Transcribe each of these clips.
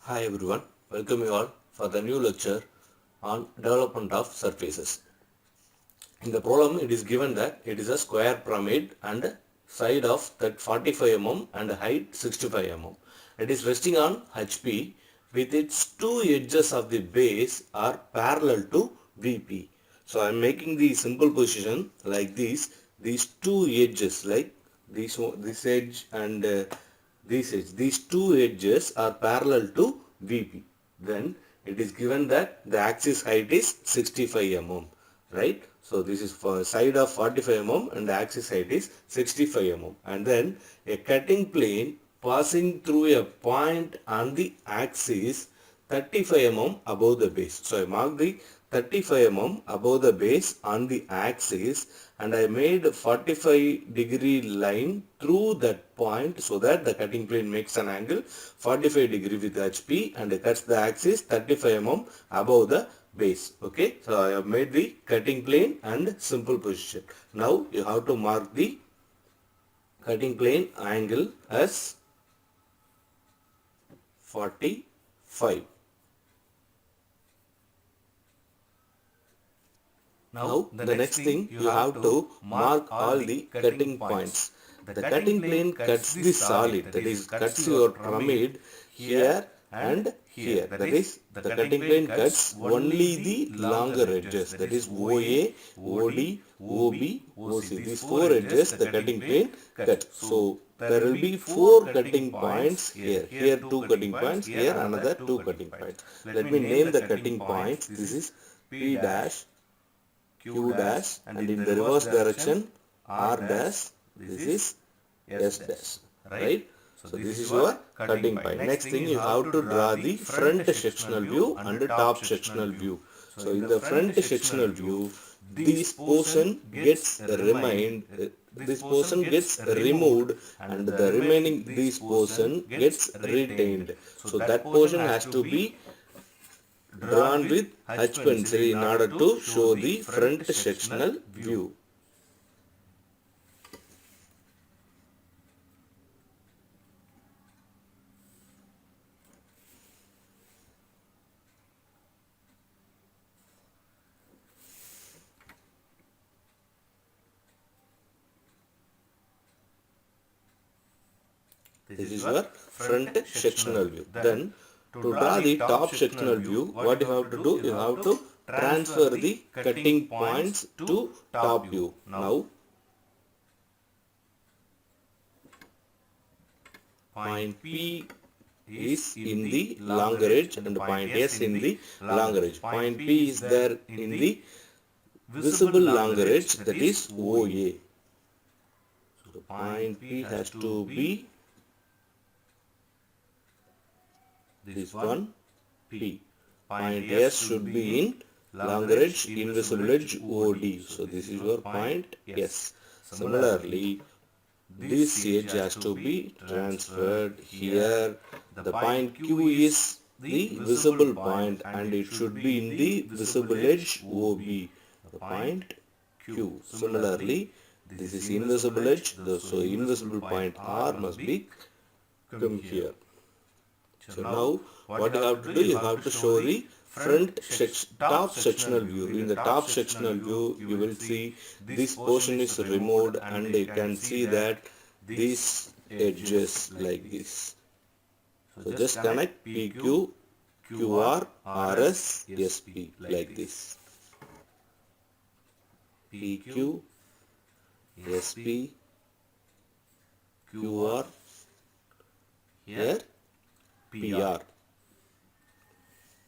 Hi everyone, welcome you all for the new lecture on development of surfaces. In the problem it is given that it is a square pyramid and side of that 45 mm and height 65 mm. It is resting on HP with its two edges of the base are parallel to VP. So I am making the simple position like this, these two edges like this edge and this edge. These two edges are parallel to VP. Then it is given that the axis height is 65 mm, right? So this is for side of 45 mm and the axis height is 65 mm. And then a cutting plane passing through a point on the axis 35 mm above the base. So I mark the 35 mm above the base on the axis and I made 45-degree line through that point so that the cutting plane makes an angle 45 degree with HP and cuts the axis 35 mm above the base. Okay, so I have made the cutting plane and simple position. Now you have to mark the cutting plane angle as 45. Now the next thing you have to mark all the cutting points. The cutting plane cuts the solid, that is cuts your pyramid here and here. That is the cutting plane cuts only the longer edges, that is OA, OD, OB, OC. These four edges the cutting plane cuts. So there will be four cutting points here. Here two cutting points, here another two cutting points. Let me name the cutting points. This is P dash, Q dash, and in the reverse direction R dash, this is S dash, right? So this is your cutting point. Next thing you have to draw the front sectional view and the top sectional view. So in the front sectional view, this portion gets this portion gets removed and the remaining this portion gets retained. So that portion has to be drawn with H pencil in order to show the front sectional view. This is your front sectional view. Then to draw the top sectional view, what you have to do? You have to transfer the cutting points to top view. Now point P is in the longer edge and point S in the longer edge. Point P is there in the visible longer edge, that is OA. So point P has to be this one P. Point S should be in longer edge, invisible edge OD. So this is your point S. Similarly, this edge has to be transferred here. The point Q is the visible point and it should be in the visible edge OB. The point Q. Similarly, this is invisible edge, so invisible point R must be come here. So now what you have to do, you have to show the top sectional view. In the top sectional view, you will see this portion is removed and you can see that these edges like this. So just connect PQ, QR, RS, SP like this. PQ, SP, QR, here PR.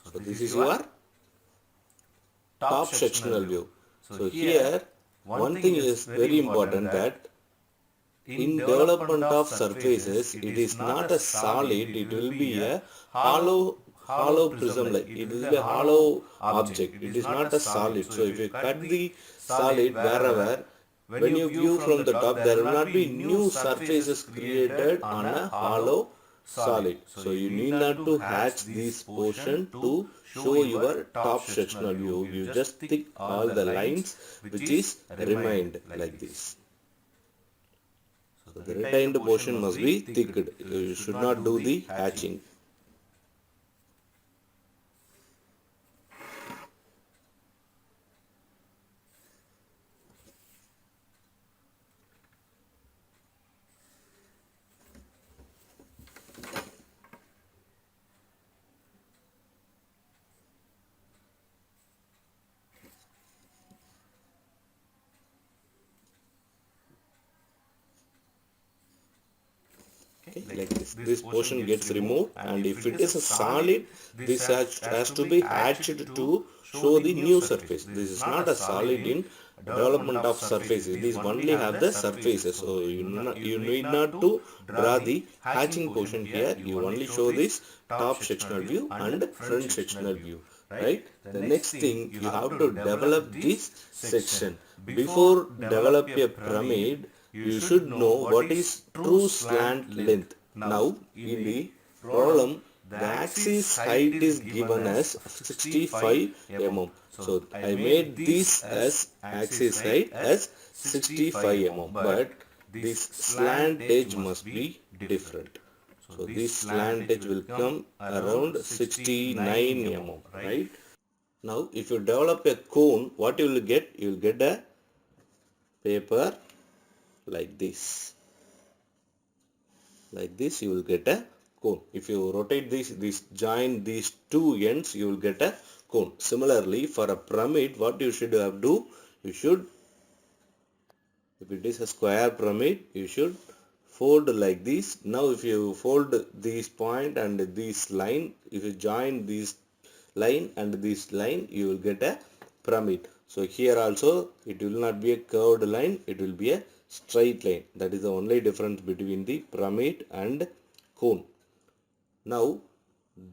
So this is your top sectional view. So here one thing is very important, that in development of surfaces it is not a solid, it will be a hollow prism, like it will be a hollow object. It is not a solid. So if you cut the solid wherever, when you view from the top, there will not be new surfaces created on a hollow solid. So you need not to hatch this portion to show your top sectional view. You just tick all the lines which is remained like this. So the retained portion must be thicked. You should not do the hatching. Okay, like this portion gets removed, and if it is a solid, this has to be hatched to show the new surface. This is not a solid in development of surfaces. These only have the surfaces, so you need not to draw the hatching portion here. You only show this top sectional view and front sectional view, right? The next thing, you have to develop this section. Before develop a pyramid, you should know what is true slant length. Now, in the problem, the axis height is given as 65 mm. So, I made this as axis height as 65 mm, but this slant edge must be different. So, this slant edge will come around 69 mm, right? Now, if you develop a cone, what you will get? You will get a paper like this. Like this, you will get a cone. If you rotate this join these two ends, you will get a cone. Similarly, for a pyramid, what you should have do? You should, if it is a square pyramid, you should fold like this. Now, if you fold this point and this line, if you join this line and this line, you will get a pyramid. So here also it will not be a curved line, it will be a straight line. That is the only difference between the pyramid and cone. Now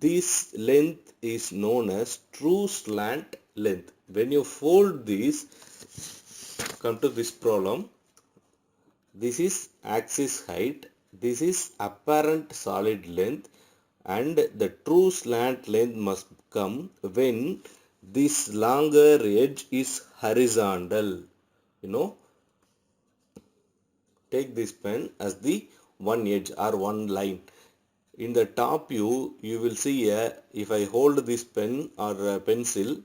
this length is known as true slant length. When you fold this, come to this problem. This is axis height, this is apparent solid length, and the true slant length must come when this longer edge is horizontal. Take this pen as the one edge or one line. In the top view, you will see if I hold this pen or a pencil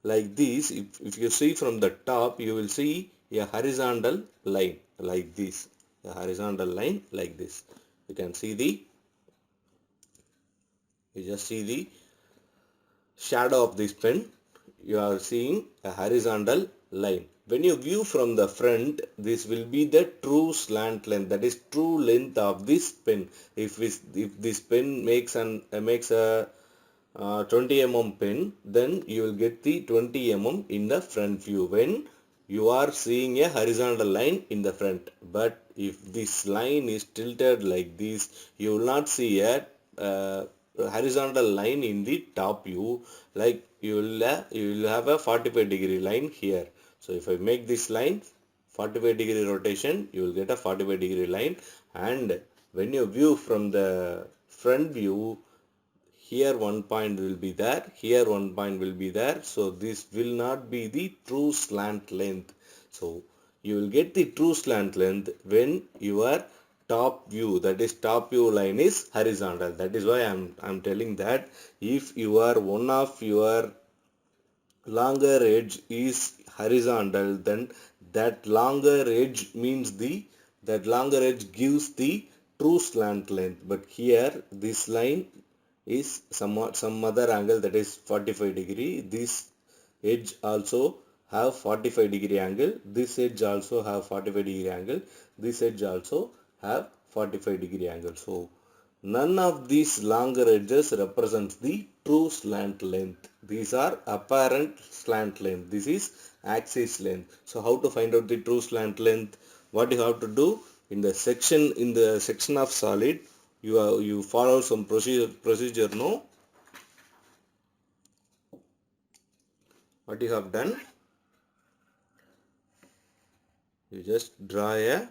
like this, if you see from the top, you will see a horizontal line like this. A horizontal line like this. You can see you just see the shadow of this pen. You are seeing a horizontal line. When you view from the front, this will be the true slant length, that is true length of this pen. If this pen makes a 20 mm pen, then you will get the 20 mm in the front view when you are seeing a horizontal line in the front. But if this line is tilted like this, you will not see a horizontal line in the top view. Like you will have a 45-degree line here. So if I make this line 45-degree rotation, you will get a 45-degree line. And when you view from the front view, here one point will be there, here one point will be there. So this will not be the true slant length. So you will get the true slant length when your top view, that is top view line, is horizontal. That is why I'm telling that if one of your longer edge is horizontal, then that longer edge means that longer edge gives the true slant length. But here this line is some other angle, that is 45 degree. This edge also have 45 degree angle. This edge also have 45 degree angle. This edge also have 45 degree angle. So none of these longer edges represents the true slant length. These are apparent slant length. This is axis length. So how to find out the true slant length? What you have to do, in the section of solid, you follow some procedure. No, what you have done, you just draw a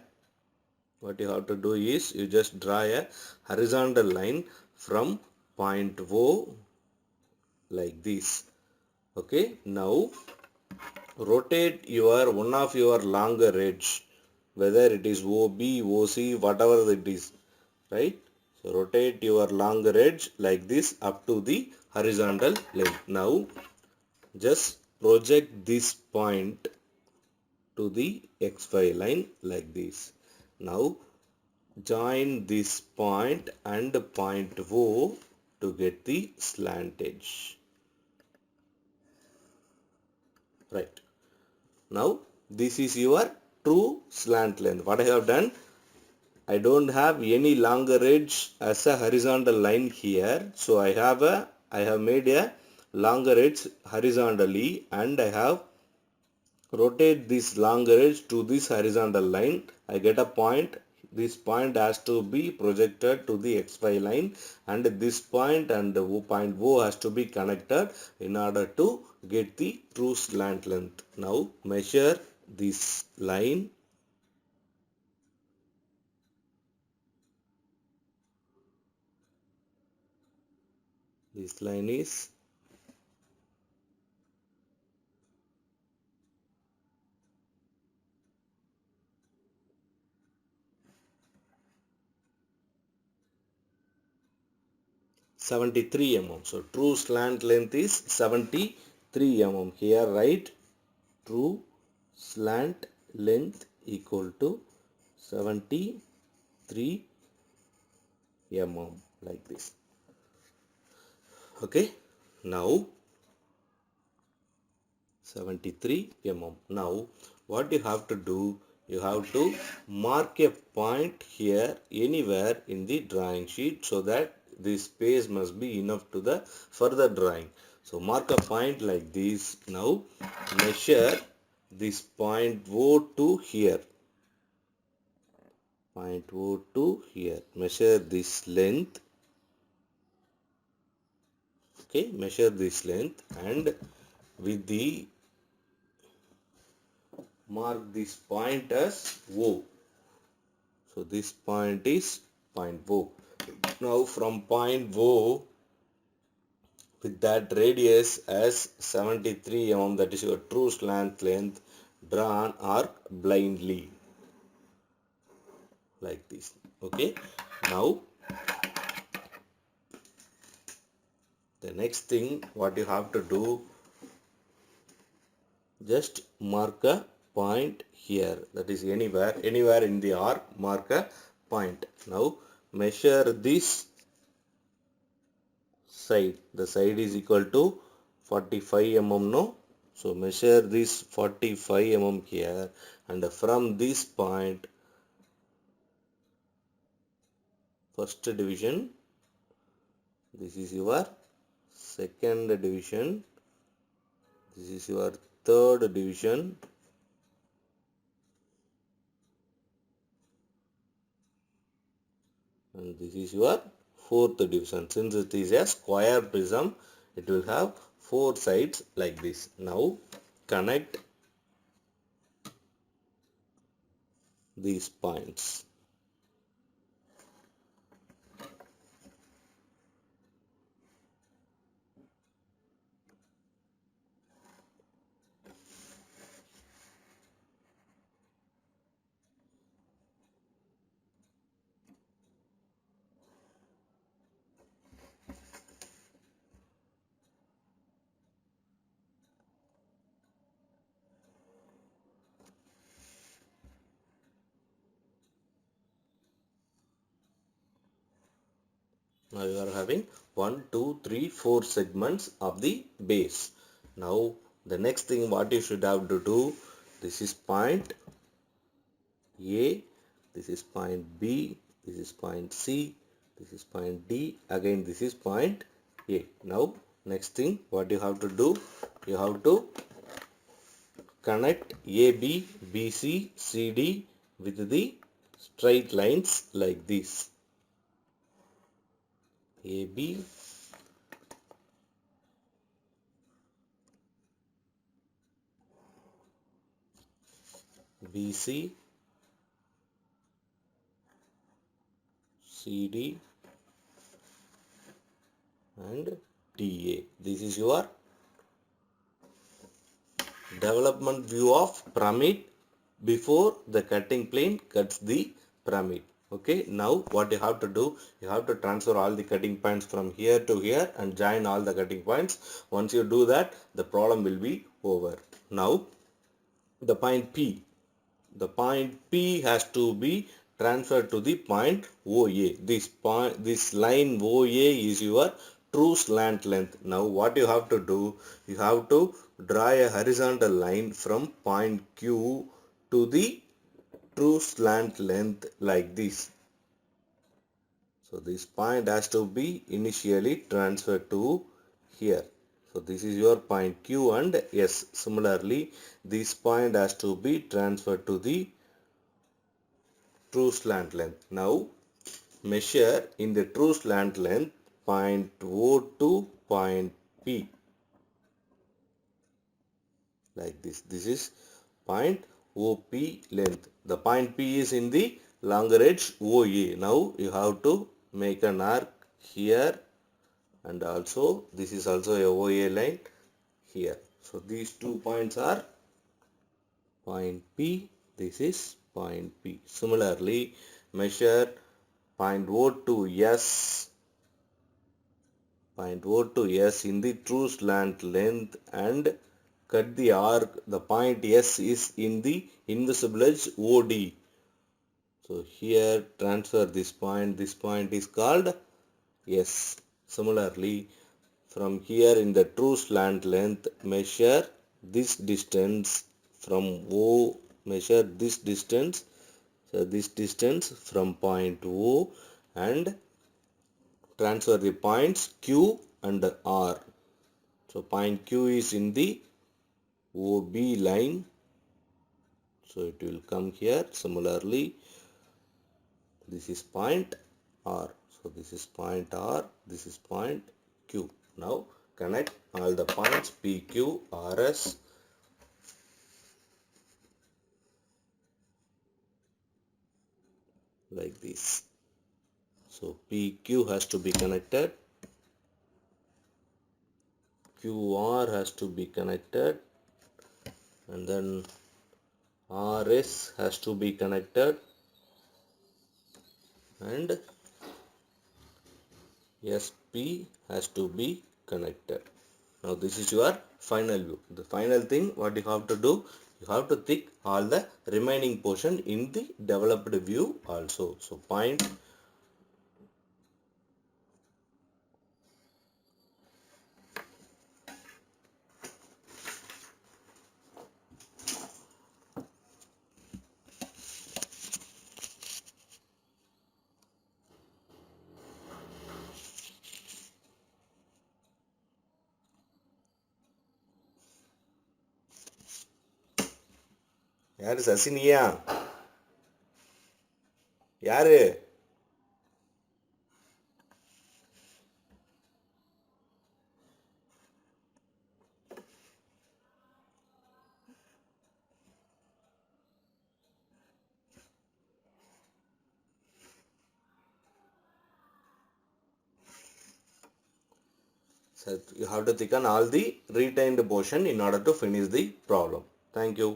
what you have to do is you just draw a horizontal line from point O like this. Okay, now rotate one of your longer edge, whether it is OB, OC, whatever it is, right? So rotate your longer edge like this up to the horizontal length. Now just project this point to the XY line like this. Now join this point and point O to get the slant edge. Right. Now this is your true slant length. What I have done, I don't have any longer edge as a horizontal line here. So I have made a longer edge horizontally, and I have rotate this longer edge to this horizontal line. I get a point. This point has to be projected to the XY line, and this point and point O has to be connected in order to get the true slant length. Now measure this line. This line is 73 mm. So true slant length is 73 mm. Here write true slant length equal to 73 mm, like this. Okay, now 73 mm. Now what you have to do, you have to mark a point here anywhere in the drawing sheet, so that this space must be enough to the further drawing. So mark a point like this. Now measure this point O to here. Point O to here. Measure this length. Okay, measure this length, and with the mark this point as O. So this point is point O. Now from point O, with that radius as 73 mm, that is your true slant length, draw an arc blindly like this. Okay, now the next thing what you have to do, just mark a point here, that is anywhere in the arc, mark a point. Now measure this side. The side is equal to 45 mm, no? So measure this 45 mm here, and from this point, first division, this is your second division, this is your third division, and this is your fourth division. Since it is a square prism, it will have four sides like this. Now connect these points. Now you are having 1, 2, 3, 4 segments of the base. Now the next thing what you should have to do, this is point A, this is point B, this is point C, this is point D, again this is point A. Now next thing what you have to do, you have to connect AB, BC, CD with the straight lines like this. AB, BC, CD and DA. This is your development view of pyramid before the cutting plane cuts the pyramid. Okay, now what you have to do, you have to transfer all the cutting points from here to here and join all the cutting points. Once you do that, the problem will be over. Now the point P, the point P has to be transferred to the point OA. This line OA is your true slant length. Now what you have to do, you have to draw a horizontal line from point Q to the true slant length like this. So this point has to be initially transferred to here. So this is your point Q and S. Similarly, this point has to be transferred to the true slant length. Now measure in the true slant length point O to point P. Like this. This is point OP length. The point P is in the longer edge OA. Now you have to make an arc here, and also this is also a OA line here. So these 2 points are point P. This is point P. Similarly, measure point O to S. Point O to S in the true slant length and cut the arc. The point S is in the invisible edge OD. So here transfer this point is called S. Similarly, from here in the true slant length, measure this distance from O, measure this distance, so this distance from point O, and transfer the points Q and R. So point Q is in the OB line, so it will come here. Similarly, this is point R. So this is point R, this is point Q. Now connect all the points PQ, RS. Like this. So PQ has to be connected, QR has to be connected, and then RS has to be connected, and SP has to be connected. Now this is your final view. The final thing what you have to do, you have to tick all the remaining portion in the developed view also. So point யாரு சசினியா யாரு So you have to thicken all the retained portion in order to finish the problem. Thank you.